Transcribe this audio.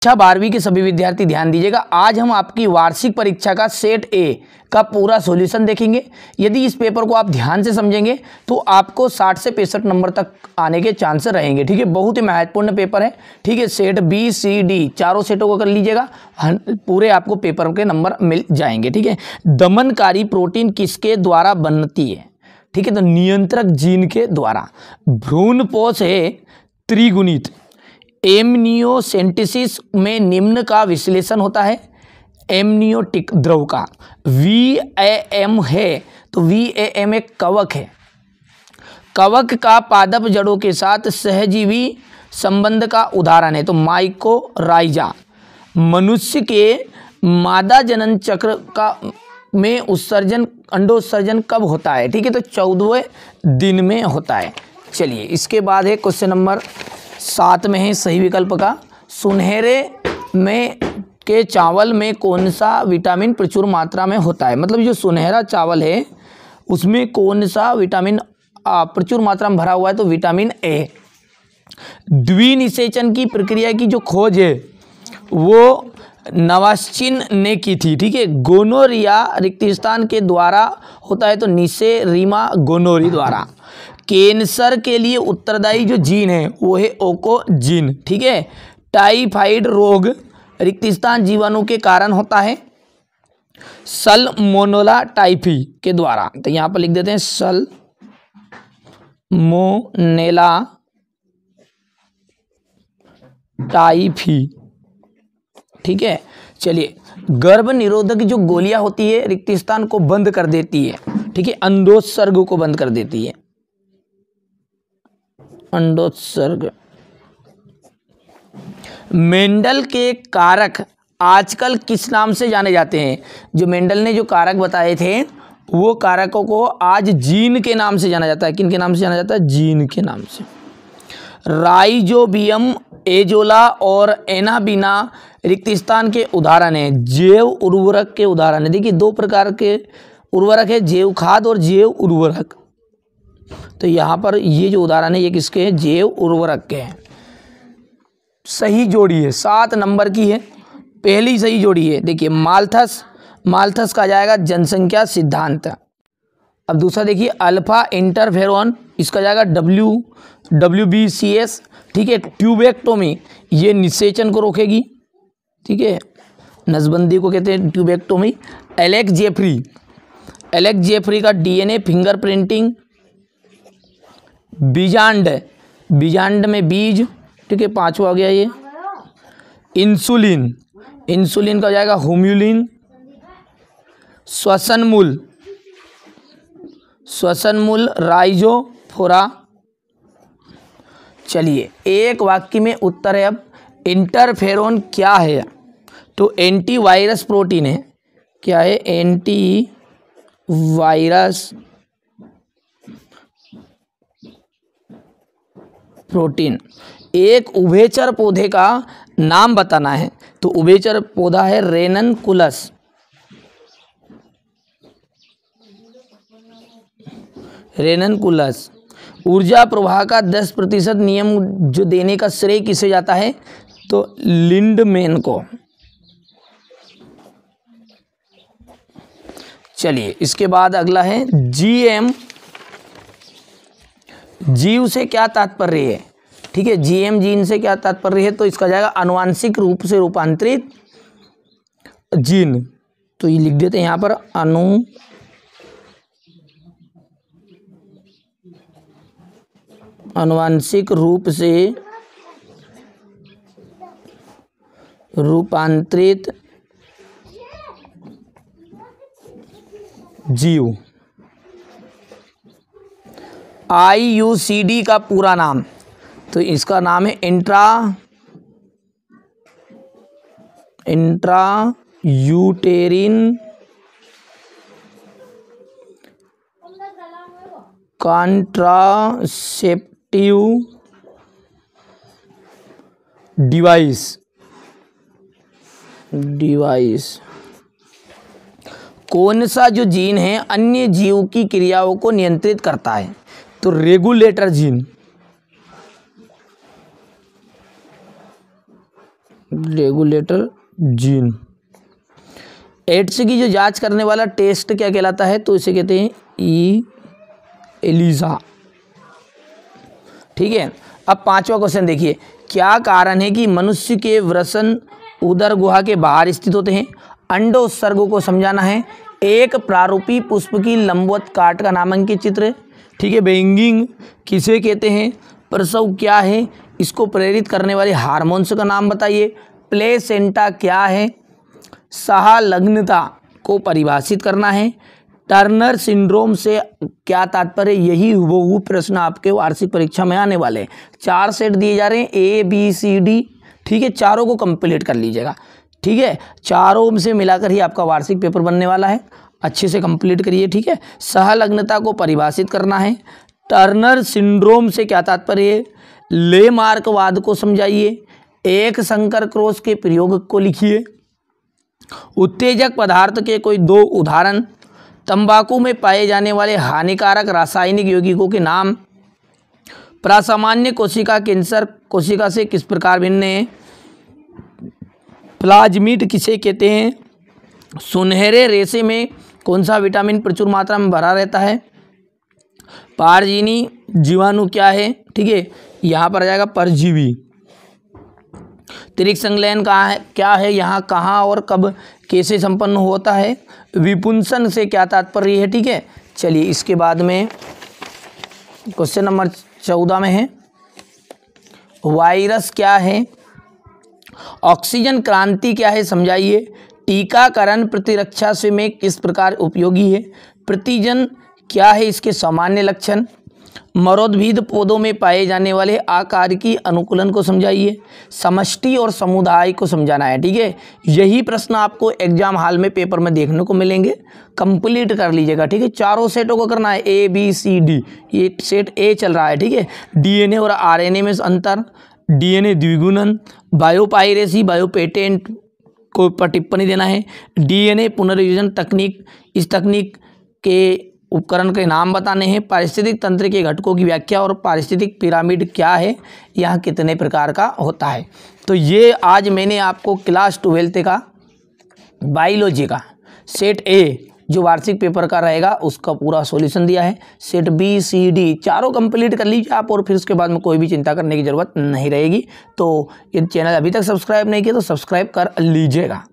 कक्षा 12वीं के सभी विद्यार्थी ध्यान दीजिएगा। आज हम आपकी वार्षिक परीक्षा का सेट ए का पूरा सॉल्यूशन देखेंगे। यदि इस पेपर को आप ध्यान से समझेंगे तो आपको 60 से 65 नंबर तक आने के चांस रहेंगे। ठीक है, बहुत ही महत्वपूर्ण पेपर है। ठीक है, सेट बी सी डी चारों सेटों को कर लीजिएगा, पूरे आपको पेपर के नंबर मिल जाएंगे। ठीक है, दमनकारी प्रोटीन किसके द्वारा बनती है? ठीक है, तो नियंत्रक जीन के द्वारा। भ्रूणपोष है त्रिगुणित। एमनियोसेंटेसिस में निम्न का विश्लेषण होता है एमनियोटिक द्रव का। VAM है तो VAM एक कवक है। कवक का पादप जड़ों के साथ सहजीवी संबंध का उदाहरण है तो माइकोराइजा। मनुष्य के मादा जनन चक्र का में उत्सर्जन अंडोत्सर्जन कब होता है? ठीक है, तो 14वें दिन में होता है। चलिए, इसके बाद है क्वेश्चन नंबर 7 में है सही विकल्प का। सुनहरे में के चावल में कौन सा विटामिन प्रचुर मात्रा में होता है? मतलब जो सुनहरा चावल है उसमें कौन सा विटामिन प्रचुर मात्रा में भरा हुआ है? तो विटामिन ए। द्विनिषेचन की प्रक्रिया की जो खोज है वो नवाश्चिन ने की थी। ठीक है, गोनोरिया रिक्तिस्थान के द्वारा होता है तो निसेरिमा गोनोरी द्वारा। कैंसर के लिए उत्तरदायी जो जीन है वो है ओकोजीन। ठीक है, टाइफाइड रोग रिक्तिस्थान जीवाणु के कारण होता है सल्मोनेला टाइफी के द्वारा। तो यहाँ पर लिख देते हैं सल्मोनेला टाइफी। ठीक है, चलिए, गर्भ निरोधक जो गोलियां होती है रिक्तिस्थान को बंद कर देती है। ठीक है, अंडोत्सर्ग को बंद कर देती है। अंडोत्सर्ग। मेंडल के कारक आजकल किस नाम से जाने जाते हैं? जो मेंडल ने जो कारक बताए थे वो कारकों को आज जीन के नाम से जाना जाता है। किन के नाम से जाना जाता है? जीन के नाम से। राइजोबियम, एजोला और एनाबिना रिक्तिस्थान के उदाहरण है, जैव उर्वरक के उदाहरण है। देखिए, दो प्रकार के उर्वरक है, जैव खाद और जैव उर्वरक। तो यहाँ पर ये जो उदाहरण है ये किसके हैं? जैव उर्वरक के हैं। सही जोड़ी है, 7 नंबर की है, पहली सही जोड़ी है। देखिए, माल्थस का जाएगा जनसंख्या सिद्धांत। अब दूसरा देखिए, अल्फा इंटरफेरोन, इसका जाएगा WBCS। ठीक है, ट्यूबेक्टोमी, ये निषेचन को रोकेगी। ठीक है, नसबंदी को कहते हैं ट्यूबेक्टोमी। एलेक्स जेफरी का DNA फिंगरप्रिंटिंग। बीजांड में बीज। ठीक है, 5वां हो गया ये। इंसुलिन का हो जाएगा होम्यूलिन। श्वसन मूल राइजोफोरा। चलिए, एक वाक्य में उत्तर है। अब इंटरफेरोन क्या है? तो एंटीवायरस प्रोटीन है। क्या है? Antivirus protein. एक उभयचर पौधे का नाम बताना है तो उभयचर पौधा है रेननकुलस। ऊर्जा प्रवाह का 10% नियम जो देने का श्रेय किसे जाता है? तो लिंडमैन को। चलिए, इसके बाद अगला है GM। जीव से क्या तात्पर्य है? ठीक है, GM जीन से क्या तात्पर्य है? तो इसका जाएगा आनुवांशिक रूप से रूपांतरित जीन। तो ये लिख देते हैं यहाँ पर आनुवांशिक रूप से रूपांतरित जीव। IUCD का पूरा नाम, तो इसका नाम है इंट्रायूटेरिन कॉन्ट्रासेप्टिव डिवाइस। कौन सा जो जीन है अन्य जीव की क्रियाओं को नियंत्रित करता है? तो regulator gene. Regulator gene. AIDS की जो जांच करने वाला टेस्ट क्या कहलाता है, तो इसे कहते हैं एलिसा। ठीक है। अब 5वां क्वेश्चन देखिए, क्या कारण है कि मनुष्य के वृषण उदर गुहा के बाहर स्थित होते हैं? अंडोत्सर्ग को समझाना है। एक प्रारूपी पुष्प की लंबवत काट का नामांकित चित्र। ठीक है। बैंगिंग किसे कहते हैं? प्रसव क्या है? इसको प्रेरित करने वाले हार्मोन्स का नाम बताइए। प्लेसेंटा क्या है? सहलग्नता को परिभाषित करना है। टर्नर सिंड्रोम से क्या तात्पर्य? यही वो प्रश्न आपके वार्षिक परीक्षा में आने वाले हैं। 4 सेट दिए जा रहे हैं, ABCD। ठीक है, चारों को कंप्लीट कर लीजिएगा। ठीक है, चारों से मिलाकर ही आपका वार्षिक पेपर बनने वाला है, अच्छे से कंप्लीट करिए। ठीक है, सहलग्नता को परिभाषित करना है। टर्नर सिंड्रोम से क्या तात्पर्य है? लेमार्कवाद को समझाइए। एक संकर क्रॉस के प्रयोग को लिखिए। उत्तेजक पदार्थ के कोई 2 उदाहरण। तंबाकू में पाए जाने वाले हानिकारक रासायनिक यौगिकों के नाम। प्रासामान्य कोशिका कैंसर कोशिका से किस प्रकार भिन्न है? प्लाज्मिड किसे कहते हैं? सुनहरे रेशे में कौन सा विटामिन प्रचुर मात्रा में भरा रहता है? पारजीवी जीवाणु क्या है? ठीक है, यहाँ पर आ जाएगा परजीवी। त्रिक संलयन कहाँ है, क्या है, यहाँ कहाँ और कब कैसे संपन्न होता है? विपुंसन से क्या तात्पर्य है? ठीक है, चलिए इसके बाद में क्वेश्चन नंबर 14 में है, वायरस क्या है? ऑक्सीजन क्रांति क्या है, समझाइए। टीकाकरण प्रतिरक्षा से में किस प्रकार उपयोगी है? प्रतिजन क्या है, इसके सामान्य लक्षण। मरोद्भिद पौधों में पाए जाने वाले आकार की अनुकूलन को समझाइए। समष्टि और समुदाय को समझाना है। ठीक है, यही प्रश्न आपको एग्जाम हॉल में पेपर में देखने को मिलेंगे, कंप्लीट कर लीजिएगा। ठीक है, चारों सेटों को करना है, ABCD। ये सेट A चल रहा है। ठीक है, DNA और RNA में अंतर, DNA द्विगुणन, बायोपायरेसी बायोपेटेंट को पर टिप्पणी देना है। DNA पुनर्योजन तकनीक, इस तकनीक के उपकरण के नाम बताने हैं। पारिस्थितिक तंत्र के घटकों की व्याख्या और पारिस्थितिक पिरामिड क्या है, यह कितने प्रकार का होता है। तो ये आज मैंने आपको क्लास 12th का बायोलॉजी का सेट A जो वार्षिक पेपर का रहेगा उसका पूरा सॉल्यूशन दिया है। सेट BCD चारों कंप्लीट कर लीजिए आप, और फिर उसके बाद में कोई भी चिंता करने की ज़रूरत नहीं रहेगी। तो ये चैनल अभी तक सब्सक्राइब नहीं किया तो सब्सक्राइब कर लीजिएगा।